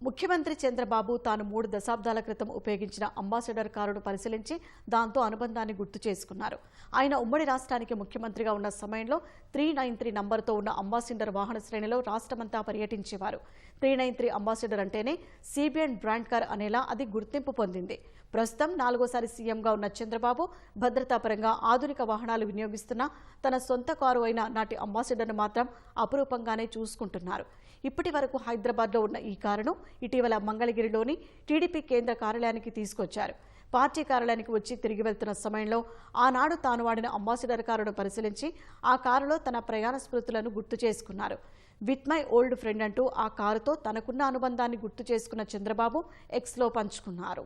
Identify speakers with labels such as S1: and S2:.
S1: ముఖ్యమంత్రి చంద్రబాబు తాను 3 దశాబ్దాల క్రితం ఉపయోగించిన అంబాసిడర్ కారును పరిశీలించి దాంతో అనుబంధాన్ని గుర్తు చేసుకున్నారు. ఆయన ఉమ్మడి రాష్ట్రానికి ముఖ్యమంత్రిగా ఉన్న సమయంలో 393 నంబర్తో ఉన్న అంబాసిడర్ వాహన శ్రేణిలో రాష్ట్రమంతా పర్యటించేవారు. 393 అంబాసిడర్ అంటేనే సిబిఎన్ బ్రాండ్ కార్ అనేలా అది గుర్తింపు పొందింది. ప్రస్తుతం 4వ సీఎంగా ఉన్న చంద్రబాబు భద్రతాపరంగా ఆధునిక వాహనాలు వినియోగిస్తున్న తన సొంత కారు అయిన నాటి అంబాసిడర్ను మాత్రం అపురూపంగానే చూసుకుంటున్నారు. ఇప్పటి వరకు హైదరాబాద్లో ఉన్న ఈ కారును ఇటీవల మంగళగిరిలోని టీడీపీ కేంద్ర కార్యాలయానికి తీసుకొచ్చారు. పార్టీ కార్యాలయానికి వచ్చి తిరిగి వెళ్తున్న సమయంలో ఆనాడు తాను వాడిన అంబాసిడర్ కారును పరిశీలించి ఆ కారులో తన ప్రయాణ స్మృతులను గుర్తు చేసుకున్నారు. విత్ మై ఓల్డ్ ఫ్రెండ్ అంటూ ఆ కారుతో తనకున్న అనుబంధాన్ని గుర్తు చేసుకున్న చంద్రబాబు ఎక్స్లో పంచుకున్నారు.